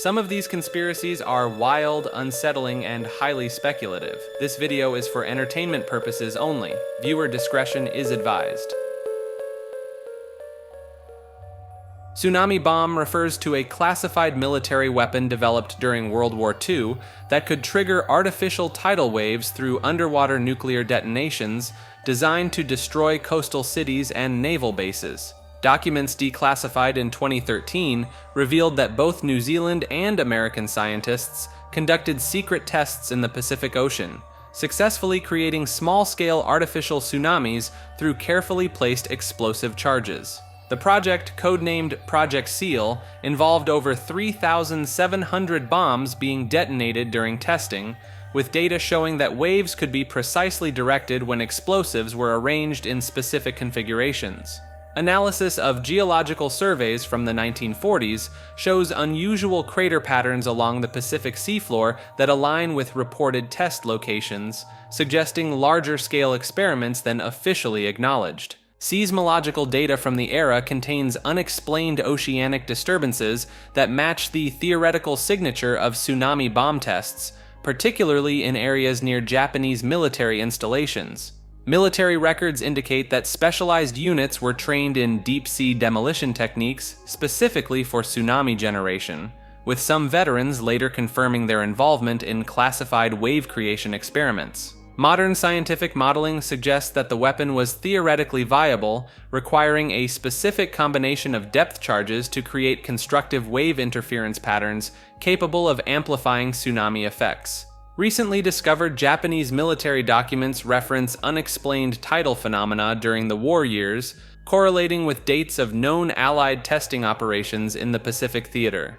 Some of these conspiracies are wild, unsettling, and highly speculative. This video is for entertainment purposes only. Viewer discretion is advised. Tsunami Bomb refers to a classified military weapon developed during World War II that could trigger artificial tidal waves through underwater nuclear detonations designed to destroy coastal cities and naval bases. Documents declassified in 2013 revealed that both New Zealand and American scientists conducted secret tests in the Pacific Ocean, successfully creating small-scale artificial tsunamis through carefully placed explosive charges. The project, codenamed Project SEAL, involved over 3,700 bombs being detonated during testing, with data showing that waves could be precisely directed when explosives were arranged in specific configurations. Analysis of geological surveys from the 1940s shows unusual crater patterns along the Pacific seafloor that align with reported test locations, suggesting larger-scale experiments than officially acknowledged. Seismological data from the era contains unexplained oceanic disturbances that match the theoretical signature of tsunami bomb tests, particularly in areas near Japanese military installations. Military records indicate that specialized units were trained in deep-sea demolition techniques specifically for tsunami generation, with some veterans later confirming their involvement in classified wave creation experiments. Modern scientific modeling suggests that the weapon was theoretically viable, requiring a specific combination of depth charges to create constructive wave interference patterns capable of amplifying tsunami effects. Recently discovered Japanese military documents reference unexplained tidal phenomena during the war years, correlating with dates of known Allied testing operations in the Pacific Theater.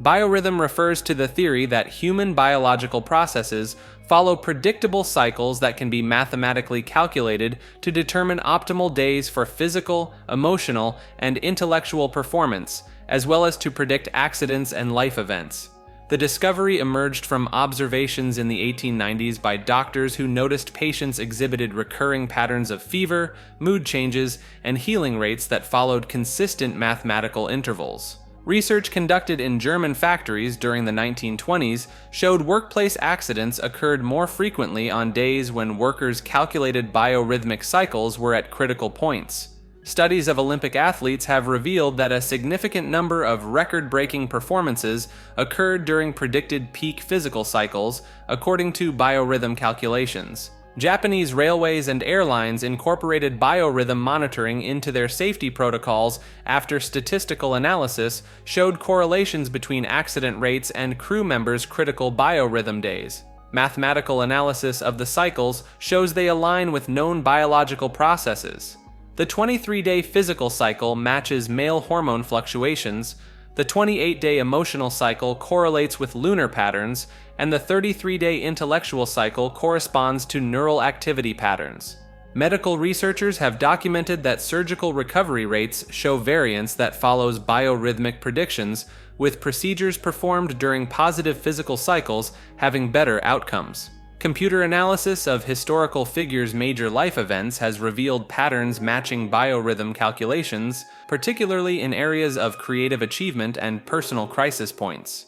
Biorhythm refers to the theory that human biological processes follow predictable cycles that can be mathematically calculated to determine optimal days for physical, emotional, and intellectual performance, as well as to predict accidents and life events. The discovery emerged from observations in the 1890s by doctors who noticed patients exhibited recurring patterns of fever, mood changes, and healing rates that followed consistent mathematical intervals. Research conducted in German factories during the 1920s showed workplace accidents occurred more frequently on days when workers' calculated biorhythmic cycles were at critical points. Studies of Olympic athletes have revealed that a significant number of record-breaking performances occurred during predicted peak physical cycles, according to biorhythm calculations. Japanese railways and airlines incorporated biorhythm monitoring into their safety protocols after statistical analysis showed correlations between accident rates and crew members' critical biorhythm days. Mathematical analysis of the cycles shows they align with known biological processes. The 23-day physical cycle matches male hormone fluctuations, the 28-day emotional cycle correlates with lunar patterns, and the 33-day intellectual cycle corresponds to neural activity patterns. Medical researchers have documented that surgical recovery rates show variance that follows biorhythmic predictions, with procedures performed during positive physical cycles having better outcomes. Computer analysis of historical figures' major life events has revealed patterns matching biorhythm calculations, particularly in areas of creative achievement and personal crisis points.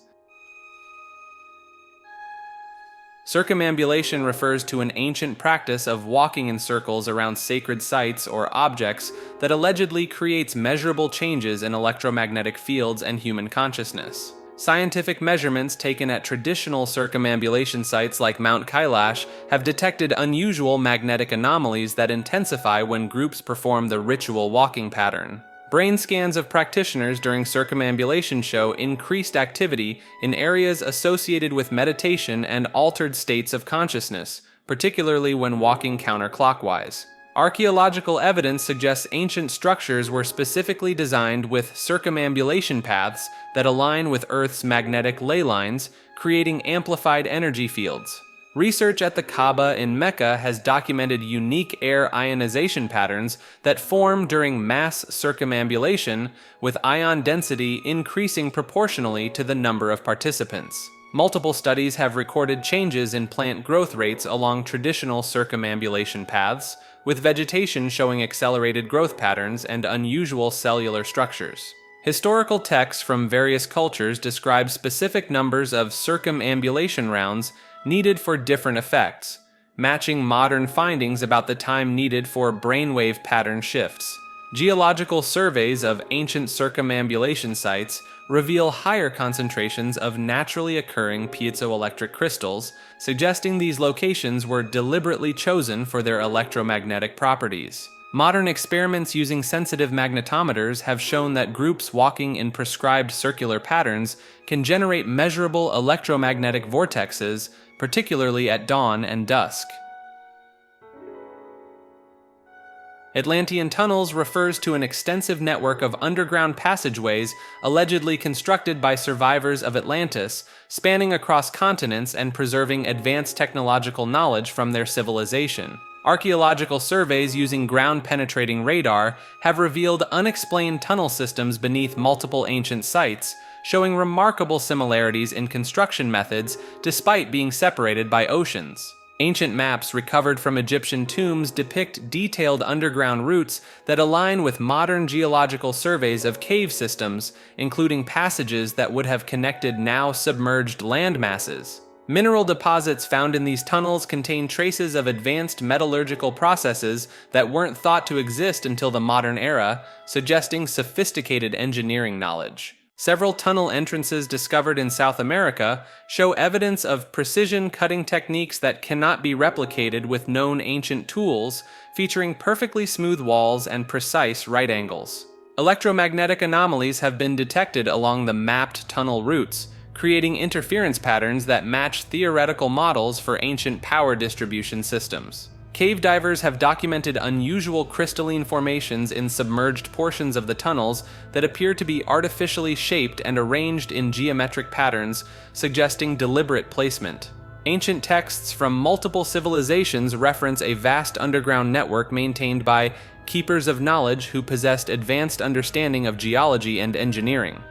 Circumambulation refers to an ancient practice of walking in circles around sacred sites or objects that allegedly creates measurable changes in electromagnetic fields and human consciousness. Scientific measurements taken at traditional circumambulation sites like Mount Kailash have detected unusual magnetic anomalies that intensify when groups perform the ritual walking pattern. Brain scans of practitioners during circumambulation show increased activity in areas associated with meditation and altered states of consciousness, particularly when walking counterclockwise. Archaeological evidence suggests ancient structures were specifically designed with circumambulation paths that align with Earth's magnetic ley lines, creating amplified energy fields. Research at the Kaaba in Mecca has documented unique air ionization patterns that form during mass circumambulation, with ion density increasing proportionally to the number of participants. Multiple studies have recorded changes in plant growth rates along traditional circumambulation paths, with vegetation showing accelerated growth patterns and unusual cellular structures. Historical texts from various cultures describe specific numbers of circumambulation rounds needed for different effects, matching modern findings about the time needed for brainwave pattern shifts. Geological surveys of ancient circumambulation sites reveal higher concentrations of naturally occurring piezoelectric crystals, suggesting these locations were deliberately chosen for their electromagnetic properties. Modern experiments using sensitive magnetometers have shown that groups walking in prescribed circular patterns can generate measurable electromagnetic vortexes, particularly at dawn and dusk. Atlantean Tunnels refers to an extensive network of underground passageways allegedly constructed by survivors of Atlantis, spanning across continents and preserving advanced technological knowledge from their civilization. Archaeological surveys using ground-penetrating radar have revealed unexplained tunnel systems beneath multiple ancient sites, showing remarkable similarities in construction methods despite being separated by oceans. Ancient maps recovered from Egyptian tombs depict detailed underground routes that align with modern geological surveys of cave systems, including passages that would have connected now submerged land masses. Mineral deposits found in these tunnels contain traces of advanced metallurgical processes that weren't thought to exist until the modern era, suggesting sophisticated engineering knowledge. Several tunnel entrances discovered in South America show evidence of precision cutting techniques that cannot be replicated with known ancient tools, featuring perfectly smooth walls and precise right angles. Electromagnetic anomalies have been detected along the mapped tunnel routes, creating interference patterns that match theoretical models for ancient power distribution systems. Cave divers have documented unusual crystalline formations in submerged portions of the tunnels that appear to be artificially shaped and arranged in geometric patterns, suggesting deliberate placement. Ancient texts from multiple civilizations reference a vast underground network maintained by keepers of knowledge who possessed advanced understanding of geology and engineering.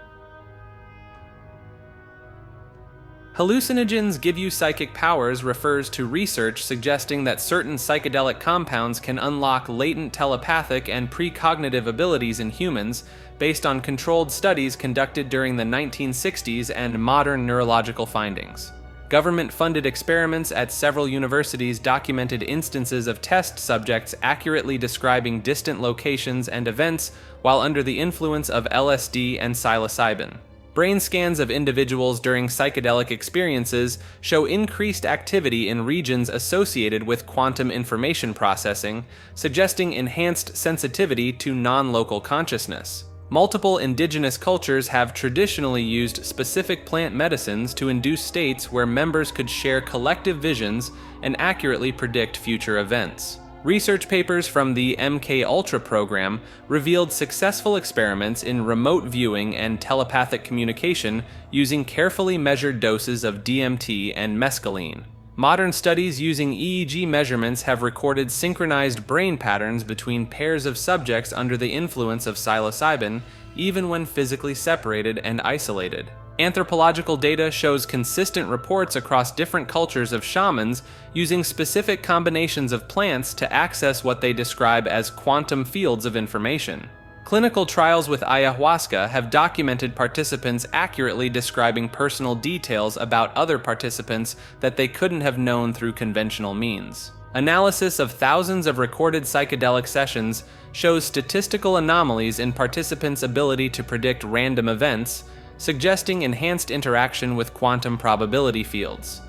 Hallucinogens give you psychic powers refers to research suggesting that certain psychedelic compounds can unlock latent telepathic and precognitive abilities in humans based on controlled studies conducted during the 1960s and modern neurological findings. Government-funded experiments at several universities documented instances of test subjects accurately describing distant locations and events while under the influence of LSD and psilocybin. Brain scans of individuals during psychedelic experiences show increased activity in regions associated with quantum information processing, suggesting enhanced sensitivity to non-local consciousness. Multiple indigenous cultures have traditionally used specific plant medicines to induce states where members could share collective visions and accurately predict future events. Research papers from the MK Ultra program revealed successful experiments in remote viewing and telepathic communication using carefully measured doses of DMT and mescaline. Modern studies using EEG measurements have recorded synchronized brain patterns between pairs of subjects under the influence of psilocybin, even when physically separated and isolated. Anthropological data shows consistent reports across different cultures of shamans using specific combinations of plants to access what they describe as quantum fields of information. Clinical trials with ayahuasca have documented participants accurately describing personal details about other participants that they couldn't have known through conventional means. Analysis of thousands of recorded psychedelic sessions shows statistical anomalies in participants' ability to predict random events, suggesting enhanced interaction with quantum probability fields.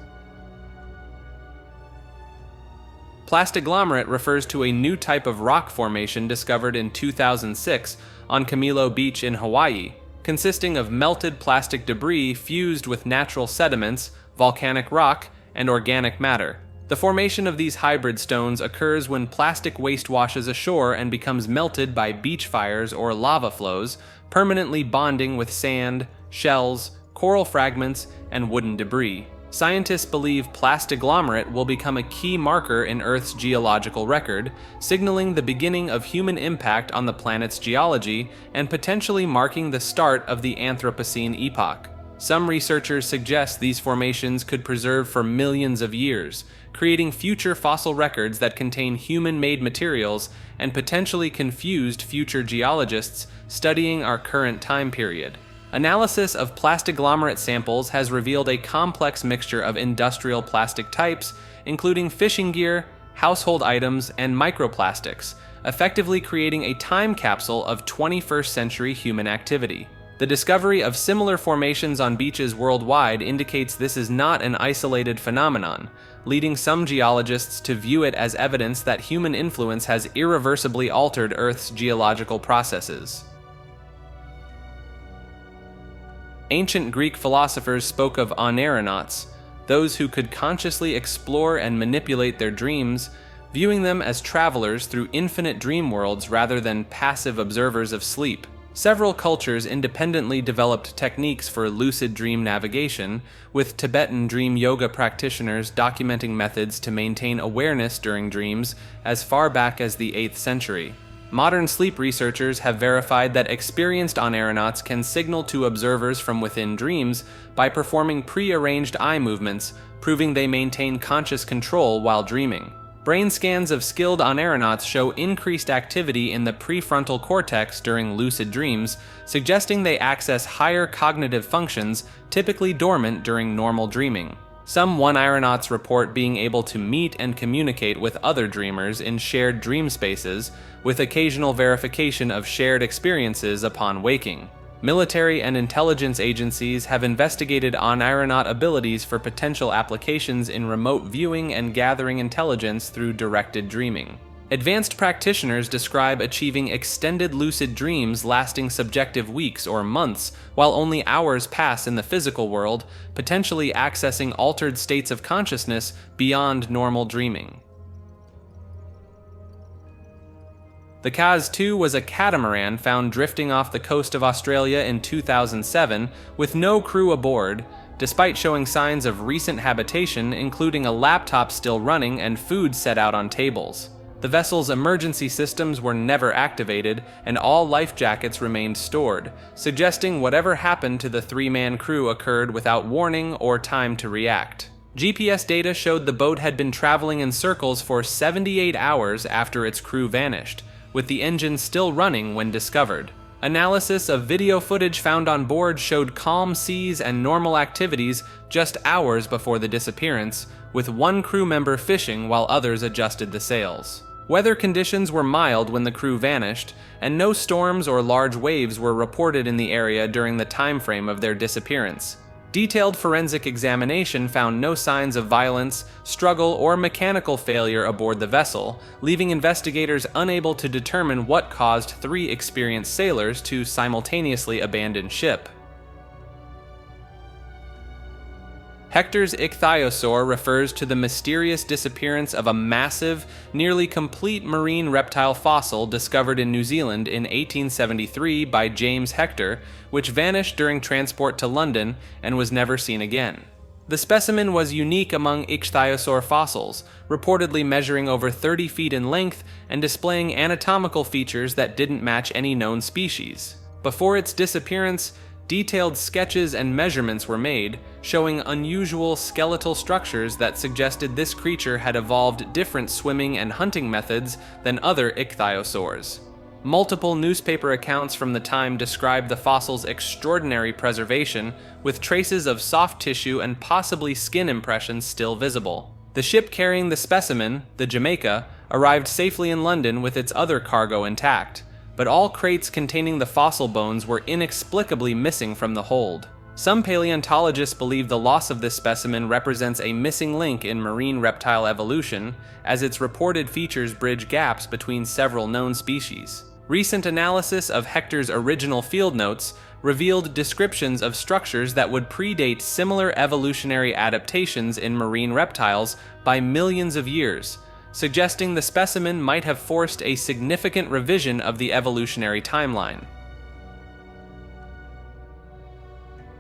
Plastiglomerate refers to a new type of rock formation discovered in 2006 on Camilo Beach in Hawaii, consisting of melted plastic debris fused with natural sediments, volcanic rock, and organic matter. The formation of these hybrid stones occurs when plastic waste washes ashore and becomes melted by beach fires or lava flows, permanently bonding with sand, shells, coral fragments, and wooden debris. Scientists believe plastiglomerate will become a key marker in Earth's geological record, signaling the beginning of human impact on the planet's geology and potentially marking the start of the Anthropocene epoch. Some researchers suggest these formations could preserve for millions of years, creating future fossil records that contain human-made materials and potentially confused future geologists studying our current time period. Analysis of plastiglomerate samples has revealed a complex mixture of industrial plastic types, including fishing gear, household items, and microplastics, effectively creating a time capsule of 21st century human activity. The discovery of similar formations on beaches worldwide indicates this is not an isolated phenomenon, leading some geologists to view it as evidence that human influence has irreversibly altered Earth's geological processes. Ancient Greek philosophers spoke of Oneironauts, those who could consciously explore and manipulate their dreams, viewing them as travelers through infinite dream worlds rather than passive observers of sleep. Several cultures independently developed techniques for lucid dream navigation, with Tibetan dream yoga practitioners documenting methods to maintain awareness during dreams as far back as the 8th century. Modern sleep researchers have verified that experienced Oneironauts can signal to observers from within dreams by performing pre-arranged eye movements, proving they maintain conscious control while dreaming. Brain scans of skilled Oneironauts show increased activity in the prefrontal cortex during lucid dreams, suggesting they access higher cognitive functions typically dormant during normal dreaming. Some Oneironauts report being able to meet and communicate with other dreamers in shared dream spaces, with occasional verification of shared experiences upon waking. Military and intelligence agencies have investigated Oneironaut abilities for potential applications in remote viewing and gathering intelligence through directed dreaming. Advanced practitioners describe achieving extended lucid dreams lasting subjective weeks or months, while only hours pass in the physical world, potentially accessing altered states of consciousness beyond normal dreaming. The Kaz II was a catamaran found drifting off the coast of Australia in 2007 with no crew aboard, despite showing signs of recent habitation, including a laptop still running and food set out on tables. The vessel's emergency systems were never activated, and all life jackets remained stored, suggesting whatever happened to the 3-man crew occurred without warning or time to react. GPS data showed the boat had been traveling in circles for 78 hours after its crew vanished, with the engine still running when discovered. Analysis of video footage found on board showed calm seas and normal activities just hours before the disappearance, with one crew member fishing while others adjusted the sails. Weather conditions were mild when the crew vanished, and no storms or large waves were reported in the area during the time frame of their disappearance. Detailed forensic examination found no signs of violence, struggle, or mechanical failure aboard the vessel, leaving investigators unable to determine what caused 3 experienced sailors to simultaneously abandon ship. Hectors Ichthyosaur refers to the mysterious disappearance of a massive, nearly complete marine reptile fossil discovered in New Zealand in 1873 by James Hector, which vanished during transport to London and was never seen again. The specimen was unique among Ichthyosaur fossils, reportedly measuring over 30 feet in length and displaying anatomical features that didn't match any known species. Before its disappearance, detailed sketches and measurements were made, showing unusual skeletal structures that suggested this creature had evolved different swimming and hunting methods than other ichthyosaurs. Multiple newspaper accounts from the time describe the fossil's extraordinary preservation, with traces of soft tissue and possibly skin impressions still visible. The ship carrying the specimen, the Jamaica, arrived safely in London with its other cargo intact, but all crates containing the fossil bones were inexplicably missing from the hold. Some paleontologists believe the loss of this specimen represents a missing link in marine reptile evolution, as its reported features bridge gaps between several known species. Recent analysis of Hector's original field notes revealed descriptions of structures that would predate similar evolutionary adaptations in marine reptiles by millions of years, suggesting the specimen might have forced a significant revision of the evolutionary timeline.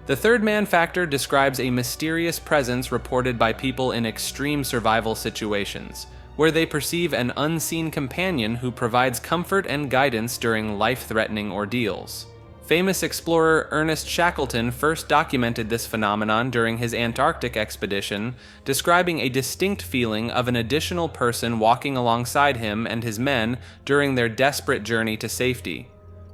The third man factor describes a mysterious presence reported by people in extreme survival situations, where they perceive an unseen companion who provides comfort and guidance during life-threatening ordeals. Famous explorer Ernest Shackleton first documented this phenomenon during his Antarctic expedition, describing a distinct feeling of an additional person walking alongside him and his men during their desperate journey to safety.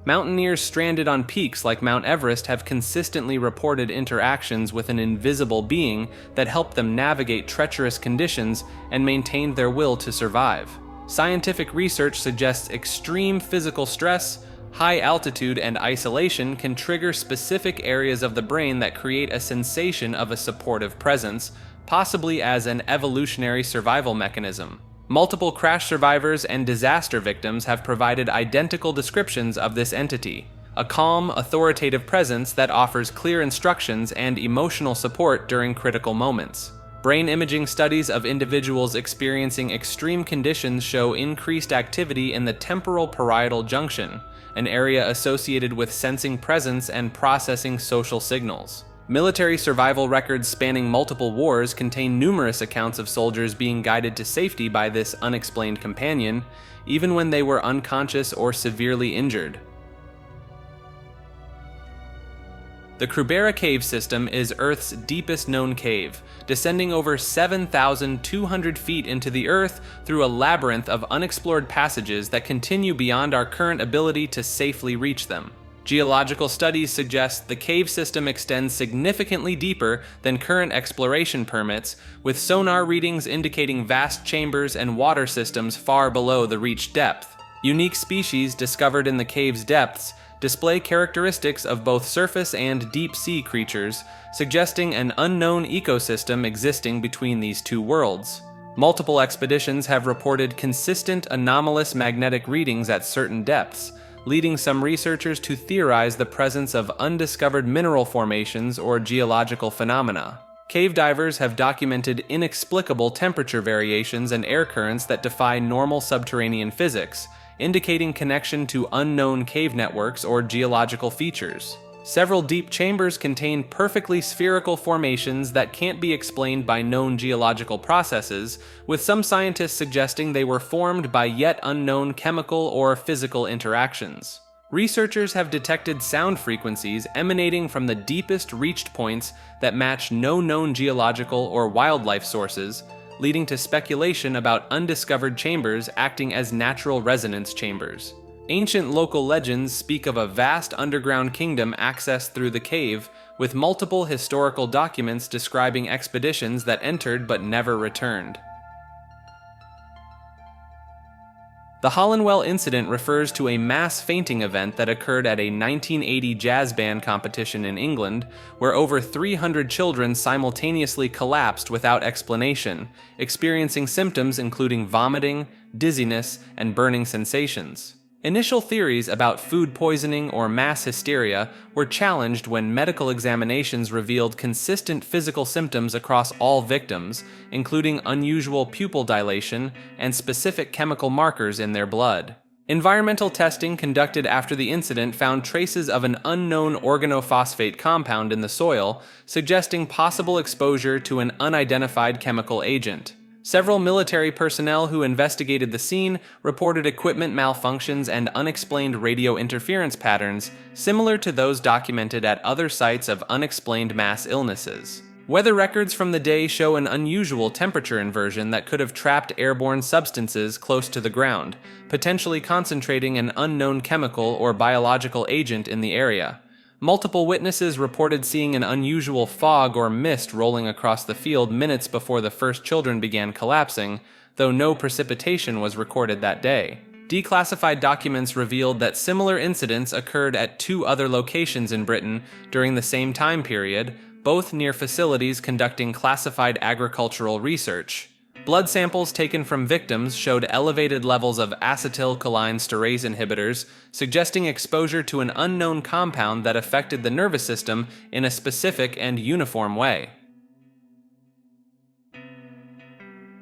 Mountaineers stranded on peaks like Mount Everest have consistently reported interactions with an invisible being that helped them navigate treacherous conditions and maintained their will to survive. Scientific research suggests extreme physical stress, high altitude, and isolation can trigger specific areas of the brain that create a sensation of a supportive presence, possibly as an evolutionary survival mechanism. Multiple crash survivors and disaster victims have provided identical descriptions of this entity, a calm, authoritative presence that offers clear instructions and emotional support during critical moments. Brain imaging studies of individuals experiencing extreme conditions show increased activity in the temporal parietal junction, an area associated with sensing presence and processing social signals. Military survival records spanning multiple wars contain numerous accounts of soldiers being guided to safety by this unexplained companion, even when they were unconscious or severely injured. The Krubera Cave system is Earth's deepest known cave, descending over 7,200 feet into the Earth through a labyrinth of unexplored passages that continue beyond our current ability to safely reach them. Geological studies suggest the cave system extends significantly deeper than current exploration permits, with sonar readings indicating vast chambers and water systems far below the reached depth. Unique species discovered in the cave's depths display characteristics of both surface and deep-sea creatures, suggesting an unknown ecosystem existing between these two worlds. Multiple expeditions have reported consistent anomalous magnetic readings at certain depths, leading some researchers to theorize the presence of undiscovered mineral formations or geological phenomena. Cave divers have documented inexplicable temperature variations and air currents that defy normal subterranean physics, indicating connection to unknown cave networks or geological features. Several deep chambers contain perfectly spherical formations that can't be explained by known geological processes, with some scientists suggesting they were formed by yet unknown chemical or physical interactions. Researchers have detected sound frequencies emanating from the deepest reached points that match no known geological or wildlife sources, leading to speculation about undiscovered chambers acting as natural resonance chambers. Ancient local legends speak of a vast underground kingdom accessed through the cave, with multiple historical documents describing expeditions that entered but never returned. The Hollinwell Incident refers to a mass fainting event that occurred at a 1980 jazz band competition in England, where over 300 children simultaneously collapsed without explanation, experiencing symptoms including vomiting, dizziness, and burning sensations. Initial theories about food poisoning or mass hysteria were challenged when medical examinations revealed consistent physical symptoms across all victims, including unusual pupil dilation and specific chemical markers in their blood. Environmental testing conducted after the incident found traces of an unknown organophosphate compound in the soil, suggesting possible exposure to an unidentified chemical agent. Several military personnel who investigated the scene reported equipment malfunctions and unexplained radio interference patterns, similar to those documented at other sites of unexplained mass illnesses. Weather records from the day show an unusual temperature inversion that could have trapped airborne substances close to the ground, potentially concentrating an unknown chemical or biological agent in the area. Multiple witnesses reported seeing an unusual fog or mist rolling across the field minutes before the first children began collapsing, though no precipitation was recorded that day. Declassified documents revealed that similar incidents occurred at 2 other locations in Britain during the same time period, both near facilities conducting classified agricultural research. Blood samples taken from victims showed elevated levels of acetylcholinesterase inhibitors, suggesting exposure to an unknown compound that affected the nervous system in a specific and uniform way.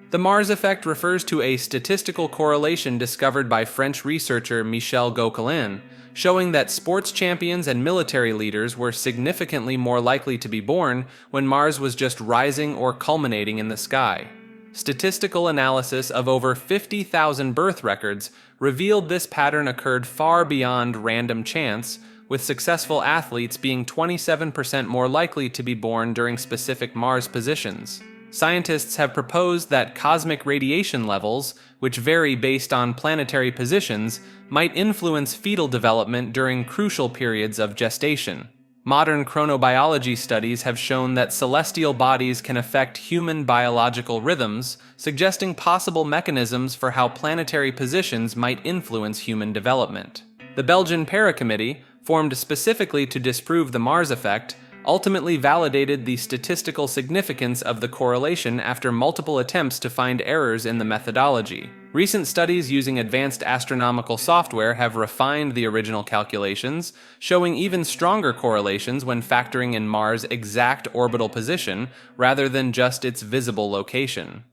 The Mars effect refers to a statistical correlation discovered by French researcher Michel Gauquelin, showing that sports champions and military leaders were significantly more likely to be born when Mars was just rising or culminating in the sky. Statistical analysis of over 50,000 birth records revealed this pattern occurred far beyond random chance, with successful athletes being 27% more likely to be born during specific Mars positions. Scientists have proposed that cosmic radiation levels, which vary based on planetary positions, might influence fetal development during crucial periods of gestation. Modern chronobiology studies have shown that celestial bodies can affect human biological rhythms, suggesting possible mechanisms for how planetary positions might influence human development. The Belgian Para-Committee, formed specifically to disprove the Mars effect, ultimately validated the statistical significance of the correlation after multiple attempts to find errors in the methodology. Recent studies using advanced astronomical software have refined the original calculations, showing even stronger correlations when factoring in Mars' exact orbital position rather than just its visible location.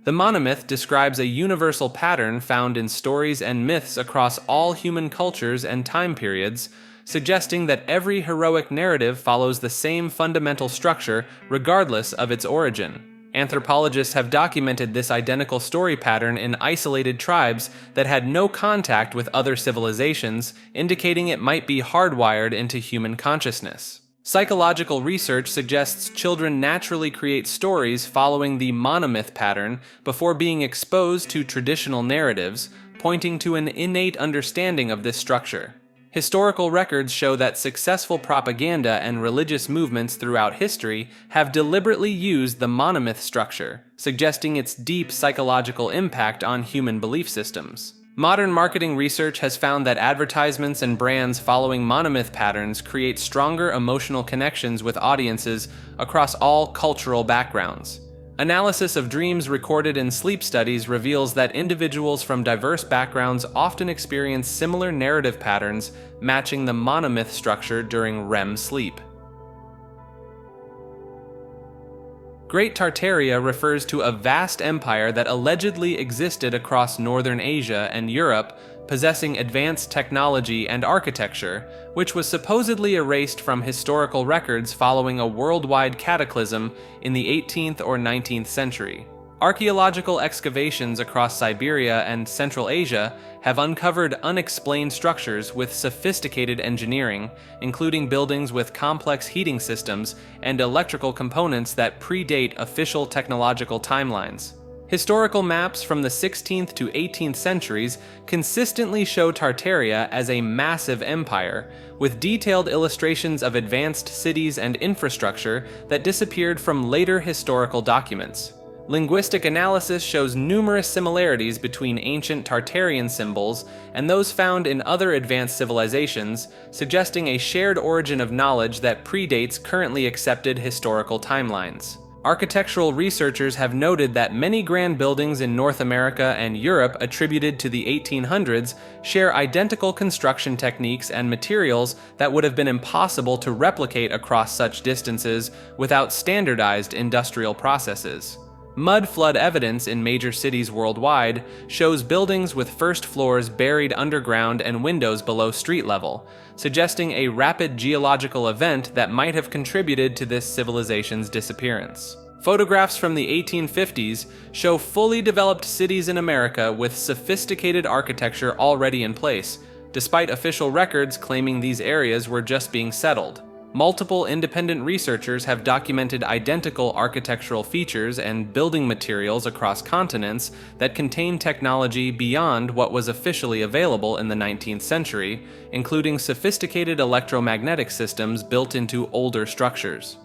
The Monomyth describes a universal pattern found in stories and myths across all human cultures and time periods, suggesting that every heroic narrative follows the same fundamental structure regardless of its origin. Anthropologists have documented this identical story pattern in isolated tribes that had no contact with other civilizations, indicating it might be hardwired into human consciousness. Psychological research suggests children naturally create stories following the monomyth pattern before being exposed to traditional narratives, pointing to an innate understanding of this structure. Historical records show that successful propaganda and religious movements throughout history have deliberately used the monomyth structure, suggesting its deep psychological impact on human belief systems. Modern marketing research has found that advertisements and brands following monomyth patterns create stronger emotional connections with audiences across all cultural backgrounds. Analysis of dreams recorded in sleep studies reveals that individuals from diverse backgrounds often experience similar narrative patterns matching the monomyth structure during REM sleep. Great Tartaria refers to a vast empire that allegedly existed across northern Asia and Europe, possessing advanced technology and architecture, which was supposedly erased from historical records following a worldwide cataclysm in the 18th or 19th century. Archaeological excavations across Siberia and Central Asia have uncovered unexplained structures with sophisticated engineering, including buildings with complex heating systems and electrical components that predate official technological timelines. Historical maps from the 16th to 18th centuries consistently show Tartaria as a massive empire, with detailed illustrations of advanced cities and infrastructure that disappeared from later historical documents. Linguistic analysis shows numerous similarities between ancient Tartarian symbols and those found in other advanced civilizations, suggesting a shared origin of knowledge that predates currently accepted historical timelines. Architectural researchers have noted that many grand buildings in North America and Europe attributed to the 1800s share identical construction techniques and materials that would have been impossible to replicate across such distances without standardized industrial processes. Mudflood evidence in major cities worldwide shows buildings with first floors buried underground and windows below street level, suggesting a rapid geological event that might have contributed to this civilization's disappearance. Photographs from the 1850s show fully developed cities in America with sophisticated architecture already in place, despite official records claiming these areas were just being settled. Multiple independent researchers have documented identical architectural features and building materials across continents that contain technology beyond what was officially available in the 19th century, including sophisticated electromagnetic systems built into older structures.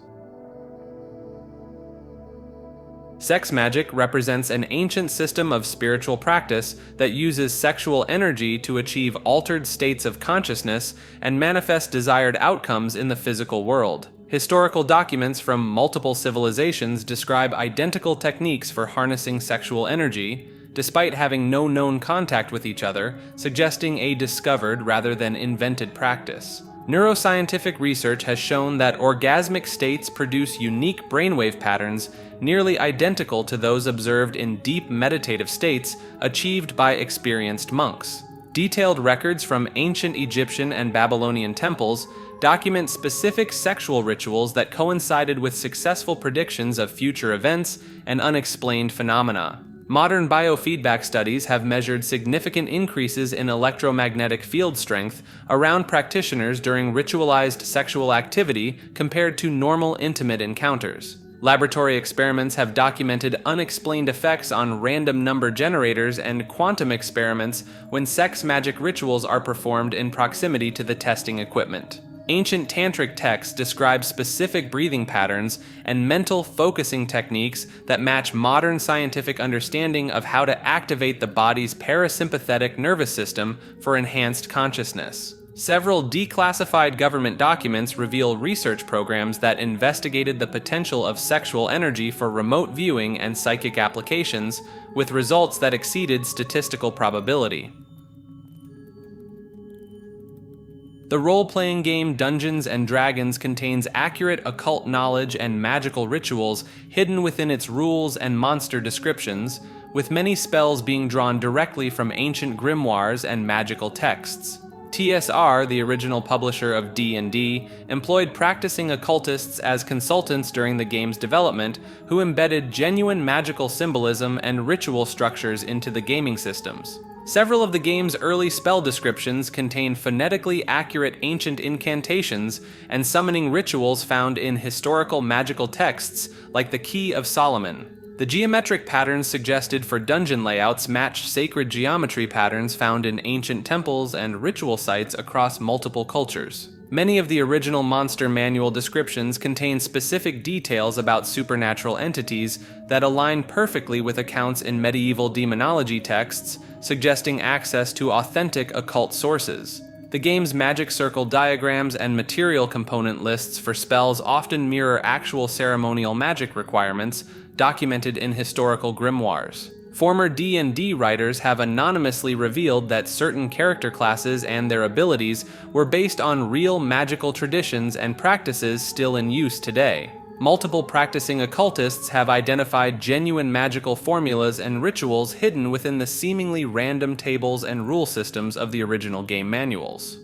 Sex magic represents an ancient system of spiritual practice that uses sexual energy to achieve altered states of consciousness and manifest desired outcomes in the physical world. Historical documents from multiple civilizations describe identical techniques for harnessing sexual energy, despite having no known contact with each other, suggesting a discovered rather than invented practice. Neuroscientific research has shown that orgasmic states produce unique brainwave patterns nearly identical to those observed in deep meditative states achieved by experienced monks. Detailed records from ancient Egyptian and Babylonian temples document specific sexual rituals that coincided with successful predictions of future events and unexplained phenomena. Modern biofeedback studies have measured significant increases in electromagnetic field strength around practitioners during ritualized sexual activity compared to normal intimate encounters. Laboratory experiments have documented unexplained effects on random number generators and quantum experiments when sex magic rituals are performed in proximity to the testing equipment. Ancient tantric texts describe specific breathing patterns and mental focusing techniques that match modern scientific understanding of how to activate the body's parasympathetic nervous system for enhanced consciousness. Several declassified government documents reveal research programs that investigated the potential of sexual energy for remote viewing and psychic applications, with results that exceeded statistical probability. The role-playing game Dungeons & Dragons contains accurate occult knowledge and magical rituals hidden within its rules and monster descriptions, with many spells being drawn directly from ancient grimoires and magical texts. TSR, the original publisher of D&D, employed practicing occultists as consultants during the game's development, who embedded genuine magical symbolism and ritual structures into the gaming systems. Several of the game's early spell descriptions contain phonetically accurate ancient incantations and summoning rituals found in historical magical texts like the Key of Solomon. The geometric patterns suggested for dungeon layouts match sacred geometry patterns found in ancient temples and ritual sites across multiple cultures. Many of the original monster manual descriptions contain specific details about supernatural entities that align perfectly with accounts in medieval demonology texts, suggesting access to authentic occult sources. The game's magic circle diagrams and material component lists for spells often mirror actual ceremonial magic requirements documented in historical grimoires. Former D&D writers have anonymously revealed that certain character classes and their abilities were based on real magical traditions and practices still in use today. Multiple practicing occultists have identified genuine magical formulas and rituals hidden within the seemingly random tables and rule systems of the original game manuals.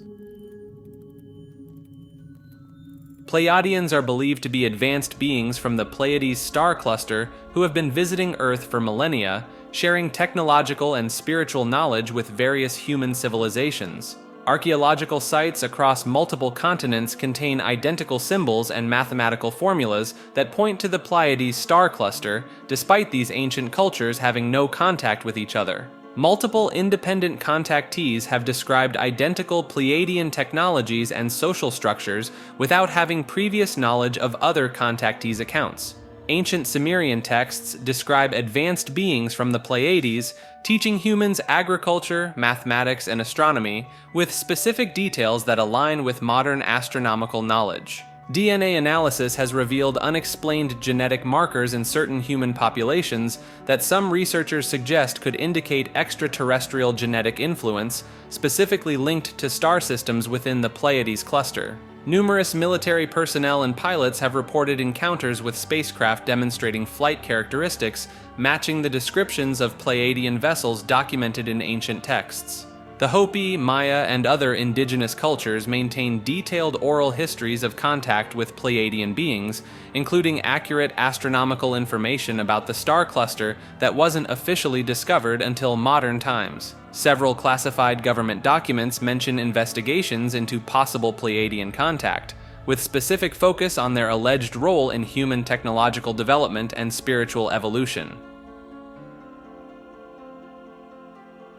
Pleiadians are believed to be advanced beings from the Pleiades star cluster who have been visiting Earth for millennia, sharing technological and spiritual knowledge with various human civilizations. Archaeological sites across multiple continents contain identical symbols and mathematical formulas that point to the Pleiades star cluster, despite these ancient cultures having no contact with each other. Multiple independent contactees have described identical Pleiadian technologies and social structures without having previous knowledge of other contactees' accounts. Ancient Sumerian texts describe advanced beings from the Pleiades, teaching humans agriculture, mathematics, and astronomy, with specific details that align with modern astronomical knowledge. DNA analysis has revealed unexplained genetic markers in certain human populations that some researchers suggest could indicate extraterrestrial genetic influence, specifically linked to star systems within the Pleiades cluster. Numerous military personnel and pilots have reported encounters with spacecraft demonstrating flight characteristics matching the descriptions of Pleiadian vessels documented in ancient texts. The Hopi, Maya, and other indigenous cultures maintain detailed oral histories of contact with Pleiadian beings, including accurate astronomical information about the star cluster that wasn't officially discovered until modern times. Several classified government documents mention investigations into possible Pleiadian contact, with specific focus on their alleged role in human technological development and spiritual evolution.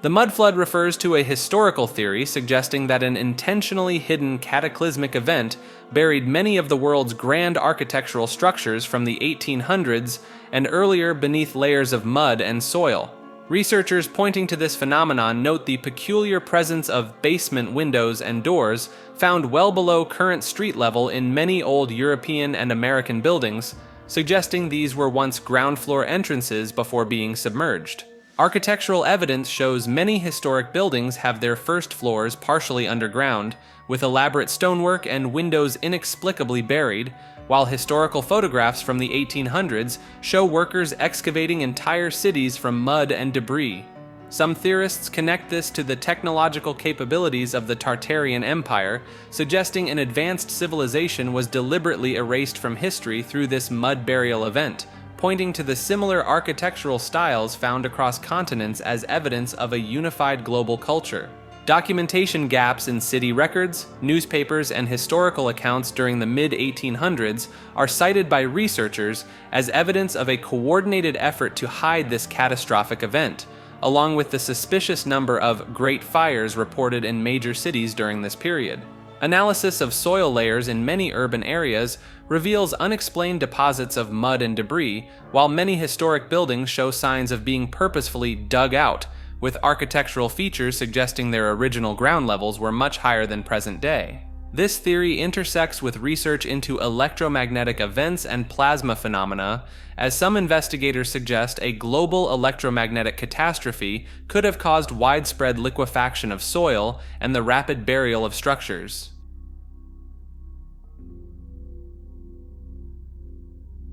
The Mudflood refers to a historical theory suggesting that an intentionally hidden cataclysmic event buried many of the world's grand architectural structures from the 1800s and earlier beneath layers of mud and soil. Researchers pointing to this phenomenon note the peculiar presence of basement windows and doors found well below current street level in many old European and American buildings, suggesting these were once ground floor entrances before being submerged. Architectural evidence shows many historic buildings have their first floors partially underground, with elaborate stonework and windows inexplicably buried, while historical photographs from the 1800s show workers excavating entire cities from mud and debris. Some theorists connect this to the technological capabilities of the Tartarian Empire, suggesting an advanced civilization was deliberately erased from history through this mud burial event, pointing to the similar architectural styles found across continents as evidence of a unified global culture. Documentation gaps in city records, newspapers, and historical accounts during the mid-1800s are cited by researchers as evidence of a coordinated effort to hide this catastrophic event, along with the suspicious number of Great Fires reported in major cities during this period. Analysis of soil layers in many urban areas reveals unexplained deposits of mud and debris, while many historic buildings show signs of being purposefully dug out, with architectural features suggesting their original ground levels were much higher than present day. This theory intersects with research into electromagnetic events and plasma phenomena, as some investigators suggest a global electromagnetic catastrophe could have caused widespread liquefaction of soil and the rapid burial of structures.